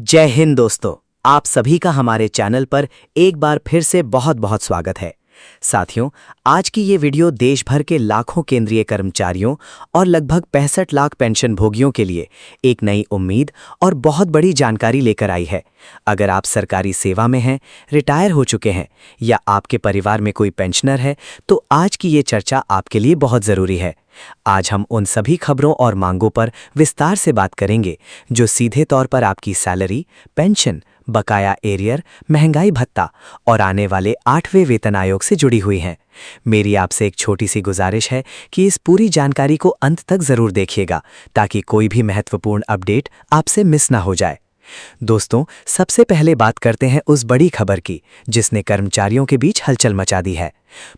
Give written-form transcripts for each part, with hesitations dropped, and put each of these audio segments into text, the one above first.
जय हिंद दोस्तों। आप सभी का हमारे चैनल पर एक बार फिर से बहुत बहुत स्वागत है। साथियों, आज की ये वीडियो देश भर के लाखों केंद्रीय कर्मचारियों और लगभग 65 लाख पेंशन भोगियों के लिए एक नई उम्मीद और बहुत बड़ी जानकारी लेकर आई है। अगर आप सरकारी सेवा में हैं, रिटायर हो चुके हैं या आपके परिवार में कोई पेंशनर है, तो आज की ये चर्चा आपके लिए बहुत ज़रूरी है। आज हम उन सभी खबरों और मांगों पर विस्तार से बात करेंगे जो सीधे तौर पर आपकी सैलरी, पेंशन, बकाया एरियर, महंगाई भत्ता और आने वाले 8वें वेतन आयोग से जुड़ी हुई हैं। मेरी आपसे एक छोटी सी गुजारिश है कि इस पूरी जानकारी को अंत तक जरूर देखिएगा ताकि कोई भी महत्वपूर्ण अपडेट आपसे मिस ना हो जाए। दोस्तों, सबसे पहले बात करते हैं उस बड़ी खबर की जिसने कर्मचारियों के बीच हलचल मचा दी है।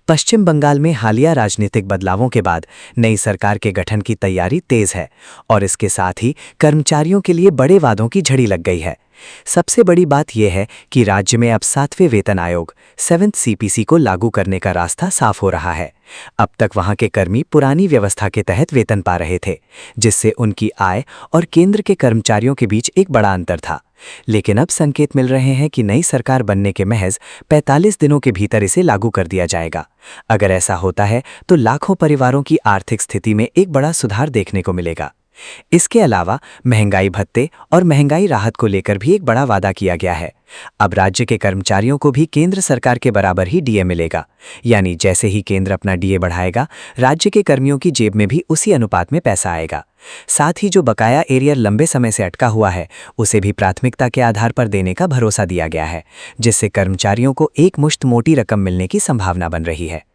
पश्चिम बंगाल में हालिया राजनीतिक बदलावों के बाद नई सरकार के गठन की तैयारी तेज है और इसके साथ ही कर्मचारियों के लिए बड़े वादों की झड़ी लग गई है। सबसे बड़ी बात यह है कि राज्य में अब 7वें वेतन आयोग 7th CPC को लागू करने का रास्ता साफ हो रहा है। अब तक वहां के कर्मी पुरानी व्यवस्था के तहत वेतन पा रहे थे, जिससे उनकी आय और केंद्र के कर्मचारियों के बीच एक बड़ा अंतर था। लेकिन अब संकेत मिल रहे हैं कि नई सरकार बनने के महज 45 दिनों के भीतर इसे लागू कर दिया जाएगा। अगर ऐसा होता है तो लाखों परिवारों की आर्थिक स्थिति में एक बड़ा सुधार देखने को मिलेगा। इसके अलावा महंगाई भत्ते और महंगाई राहत को लेकर भी एक बड़ा वादा किया गया है। अब राज्य के कर्मचारियों को भी केंद्र सरकार के बराबर ही डीए मिलेगा, यानी जैसे ही केंद्र अपना डीए बढ़ाएगा, राज्य के कर्मियों की जेब में भी उसी अनुपात में पैसा आएगा। साथ ही जो बकाया एरियर लंबे समय से अटका हुआ है, उसे भी प्राथमिकता के आधार पर देने का भरोसा दिया गया है, जिससे कर्मचारियों को एक मुश्त मोटी रकम मिलने की संभावना बन रही है।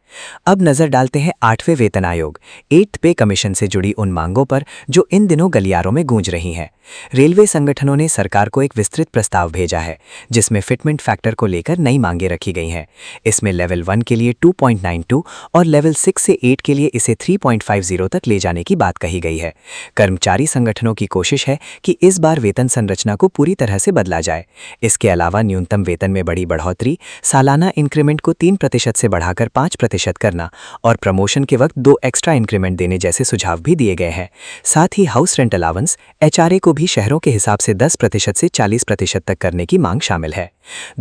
अब नजर डालते हैं 8वें वेतन आयोग 8th पे कमीशन से जुड़ी उन मांगों पर जो इन दिनों गलियारों में गूंज रही हैं। रेलवे संगठनों ने सरकार को एक विस्तृत प्रस्ताव भेजा है जिसमें फिटमेंट फैक्टर को लेकर नई मांगें रखी गई हैं। इसमें लेवल 1 के लिए 2.92 और लेवल 6 से 8 के लिए इसे 3.50 तक ले जाने की बात कही गई है। कर्मचारी संगठनों की कोशिश है कि इस बार वेतन संरचना को पूरी तरह से बदला जाए। इसके अलावा न्यूनतम वेतन में बड़ी बढ़ोतरी, सालाना इंक्रीमेंट को 3% से बढ़ाकर 5% करना और प्रमोशन के वक्त 2 एक्स्ट्रा इंक्रीमेंट देने जैसे सुझाव भी दिए गए हैं। साथ ही हाउस रेंट अलाउंस HRA को भी शहरों के हिसाब से 10% से 40% तक करने की मांग शामिल है।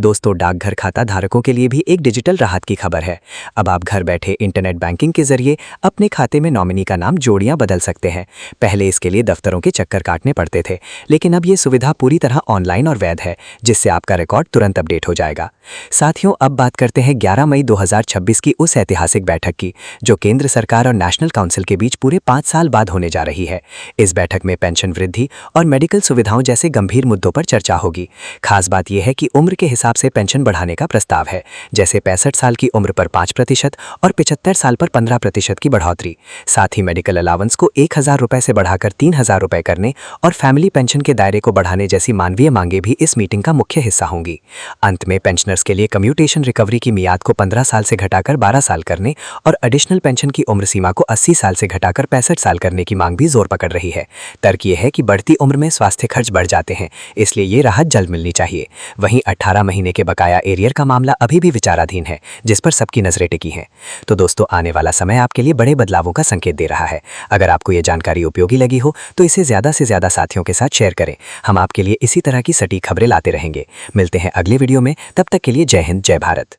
दोस्तों, डाकघर खाता धारकों के लिए भी एक डिजिटल राहत की खबर है। अब आप घर बैठे इंटरनेट बैंकिंग के जरिए अपने खाते में नॉमिनी का नाम जोड़ियां बदल सकते हैं। पहले इसके लिए दफ्तरों के चक्कर काटने पड़ते थे, लेकिन अब ये सुविधा पूरी तरह ऑनलाइन और वैध है, जिससे आपका रिकॉर्ड तुरंत अपडेट हो जाएगा। साथियों, अब बात करते हैं 11 मई 2026 की उस ऐतिहासिक बैठक की जो केंद्र सरकार और नेशनल काउंसिल के बीच पूरे 5 साल बाद होने जा रही है। इस बैठक में पेंशन वृद्धि और मेडिकल सुविधाओं जैसे गंभीर मुद्दों पर चर्चा होगी। खास बात यह है कि उम्र के हिसाब से पेंशन बढ़ाने का प्रस्ताव है, जैसे 65 साल की उम्र पर 5% और 75 साल पर 15% की बढ़ोतरी। साथ ही मेडिकल अलाउंस को 1000 रुपए से बढ़ाकर 3000 रुपए करने और फैमिली पेंशन के दायरे को बढ़ाने जैसी मानवीय मांगे भी इस मीटिंग का मुख्य हिस्सा होंगी। अंत में पेंशनर्स के लिए कम्यूटेशन रिकवरी की मियाद को 15 साल से घटाकर 12 साल करने और एडिशनल पेंशन की उम्र सीमा को 80 साल से घटाकर 65 साल करने की मांग भी जोर पकड़ रही है। तर्क यह है कि बढ़ती उम्र में स्वास्थ्य खर्च बढ़ जाते हैं, इसलिए ये राहत जल्द मिलनी चाहिए। वहीं 18 महीने के बकाया एरियर का मामला अभी भी विचाराधीन है, जिस पर सबकी नजरें टिकी हैं। तो दोस्तों, आने वाला समय आपके लिए बड़े बदलावों का संकेत दे रहा है। अगर आपको ये जानकारी उपयोगी लगी हो तो इसे ज्यादा से ज्यादा साथियों के साथ शेयर करें। हम आपके लिए इसी तरह की सटीक खबरें लाते रहेंगे। मिलते हैं अगले वीडियो में, तब तक के लिए जय हिंद, जय भारत।